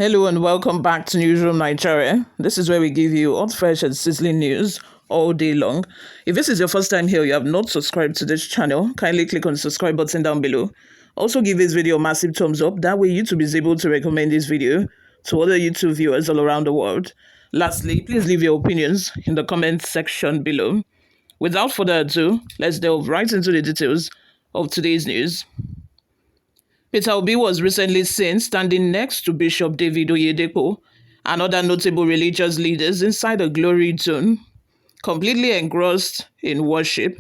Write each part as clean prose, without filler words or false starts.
Hello and welcome back to Newsroom Nigeria. This is where we give you hot, fresh, and sizzling news all day long. If this is your first time here, you have not subscribed to this channel, kindly click on the subscribe button down below. Also give this video a massive thumbs up. That way YouTube is able to recommend this video to other YouTube viewers all around the world. Lastly, please leave your opinions in the comment section below. Without further ado, let's delve right into the details of today's news. Peter Obi was recently seen standing next to Bishop David Oyedepo and other notable religious leaders inside a glory zone, completely engrossed in worship.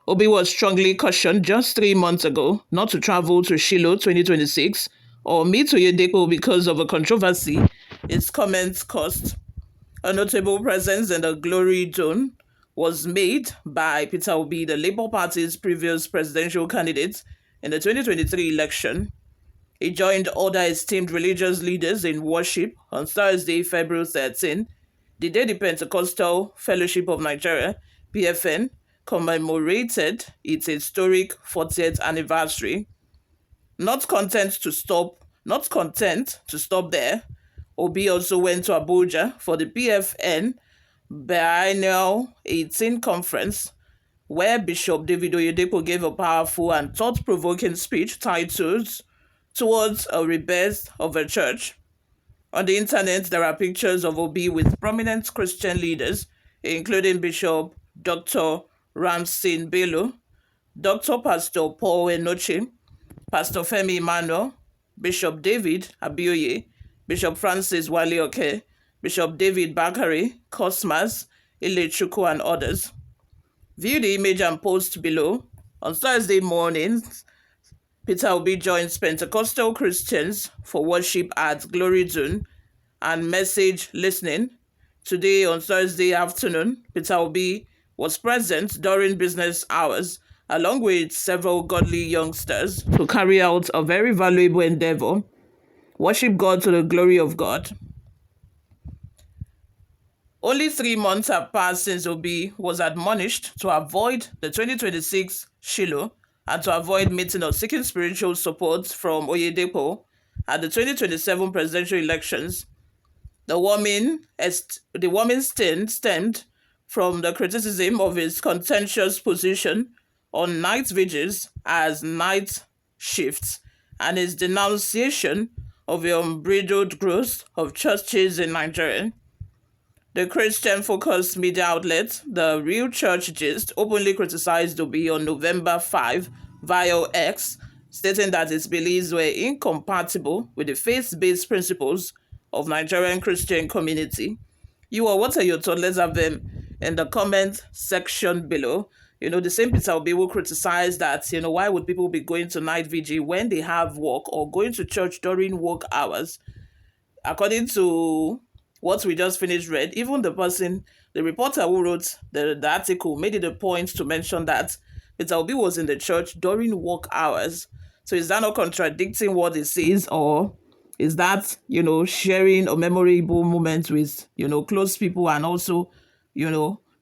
Obi was strongly cautioned just 3 months ago not to travel to Shiloh 2026 or meet Oyedepo because of a controversy his comments caused. A notable presence in the glory zone was made by Peter Obi, the Labour Party's previous presidential candidate in the 2023 election. He joined other esteemed religious leaders in worship on Thursday, February 13, the day the Pentecostal Fellowship of Nigeria, PFN, commemorated its historic 40th anniversary. Not content to stop there, Obi also went to Abuja for the PFN Biennial 18 conference, where Bishop David Oyedepo gave a powerful and thought-provoking speech titled "Towards a Rebirth of a Church." On the internet, there are pictures of Obi with prominent Christian leaders, including Bishop Dr. Ramsin Bello, Dr. Pastor Paul Enoche, Pastor Femi Emmanuel, Bishop David Abioye, Bishop Francis Wale-Oke, Bishop David Bakare, Cosmas, Ilechukwu, and others. View the image and post below. On Thursday morning, Peter Obi joins Pentecostal Christians for worship at Glory Zone and message listening. Today, on Thursday afternoon, Peter Obi was present during business hours along with several godly youngsters to carry out a very valuable endeavor: worship God to the glory of God. Only 3 months have passed since Obi was admonished to avoid the 2026 Shiloh and to avoid meeting or seeking spiritual support from Oyedepo at the 2027 presidential elections. The warning stemmed from the criticism of his contentious position on night vigils as night shifts and his denunciation of the unbridled growth of churches in Nigeria. The Christian-focused media outlet, The Real Church Gist, openly criticized Obi on November 5 via X, stating that his beliefs were incompatible with the faith-based principles of Nigerian Christian community. What are your thoughts? Let's have them in the comment section below. The same Peter Obi will criticize that, why would people be going to night vigil when they have work or going to church during work hours? According to what we just finished read, even the reporter who wrote the article made it a point to mention that Peter Obi was in the church during work hours. So is that not contradicting what it says, or is that, sharing a memorable moment with, close people and also,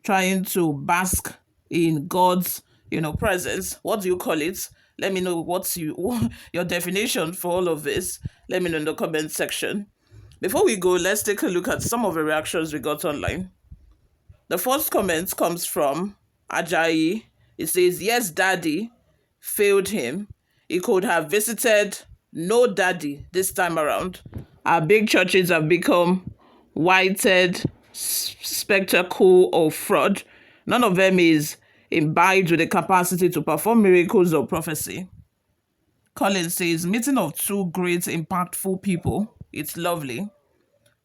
trying to bask in God's, presence? What do you call it? Let me know what's your definition for all of this. Let me know in the comment section. Before we go, let's take a look at some of the reactions we got online. The first comment comes from Ajayi. It says, "Yes, Daddy failed him. He could have visited No Daddy this time around. Our big churches have become whited spectacle of fraud. None of them is imbibed with the capacity to perform miracles or prophecy." Colin says, "Meeting of two great impactful people. It's lovely."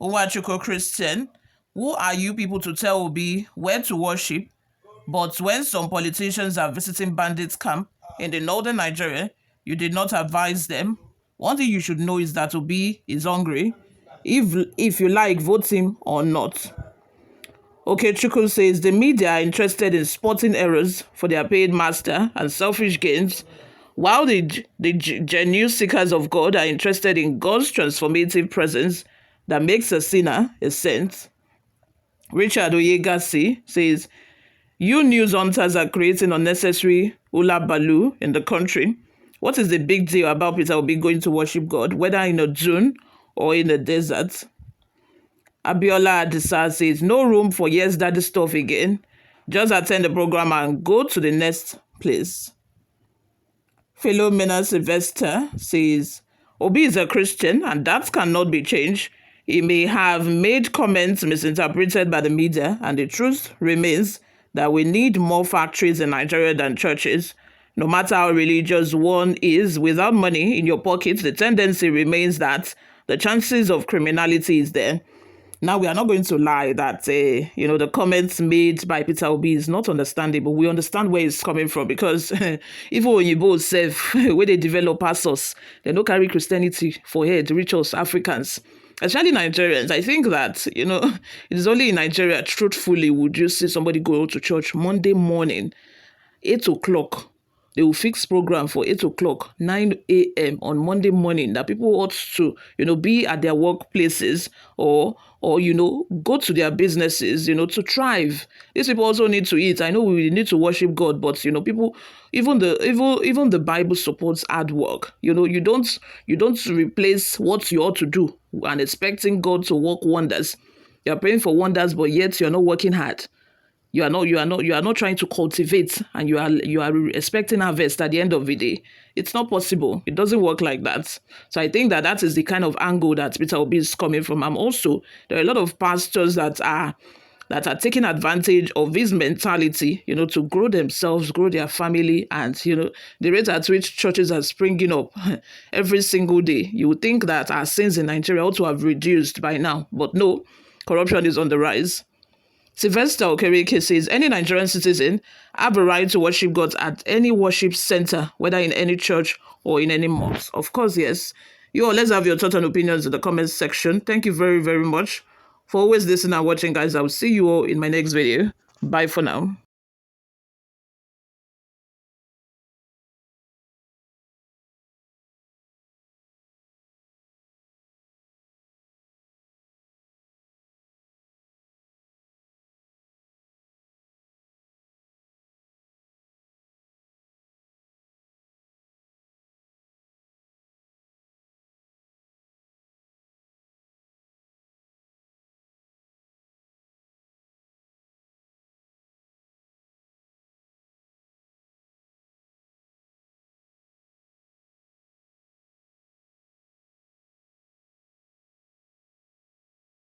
Uwachuko Christian, "Who are you people to tell Obi where to worship? But when some politicians are visiting bandits camp in the northern Nigeria, you did not advise them. One thing you should know is that Obi is hungry. If you like, vote him or not." Okay, Chuku says, "The media are interested in sporting errors for their paid master and selfish gains, while the genuine seekers of God are interested in God's transformative presence that makes a sinner a saint." Richard Oyegasi says, "You news hunters are creating unnecessary ulabalu in the country. What is the big deal about Peter Obi going to worship God, whether in a June or in the desert. Abiola Adisa says, no room for yes daddy stuff again. Just attend the program and go to the next place. Philomena Sylvester says, Obi is a Christian and that cannot be changed. He may have made comments misinterpreted by the media, and the truth remains that we need more factories in Nigeria than churches. No matter how religious one is, without money in your pocket, the tendency remains that the chances of criminality is there. Now, we are not going to lie that, the comments made by Peter Obi is not understandable. We understand where it's coming from because even when you both say, where they develop pastors, they don't carry Christianity for head, reach us Africans, especially Nigerians. I think that, it is only in Nigeria, truthfully, would you see somebody go to church Monday morning, 8 o'clock. They will fix program for 8 o'clock, 9 a.m. on Monday morning that people ought to, be at their workplaces or go to their businesses, to thrive. These people also need to eat. I know we need to worship God, but, people, even the Bible supports hard work. You don't replace what you ought to do and expecting God to work wonders. You're praying for wonders, but yet you're not working hard. You are not trying to cultivate, and you are expecting harvest at the end of the day. It's not possible. It doesn't work like that. So I think that is the kind of angle that Peter Obi is coming from. And also, there are a lot of pastors that are taking advantage of this mentality, to grow themselves, grow their family, and the rate at which churches are springing up every single day. You would think that our sins in Nigeria ought to have reduced by now, but no, corruption is on the rise. Sylvester Okereke says, any Nigerian citizen have a right to worship God at any worship center, whether in any church or in any mosque. Of course, yes. You all, let's have your thoughts and opinions in the comments section. Thank you very, very much for always listening and watching, guys. I will see you all in my next video. Bye for now.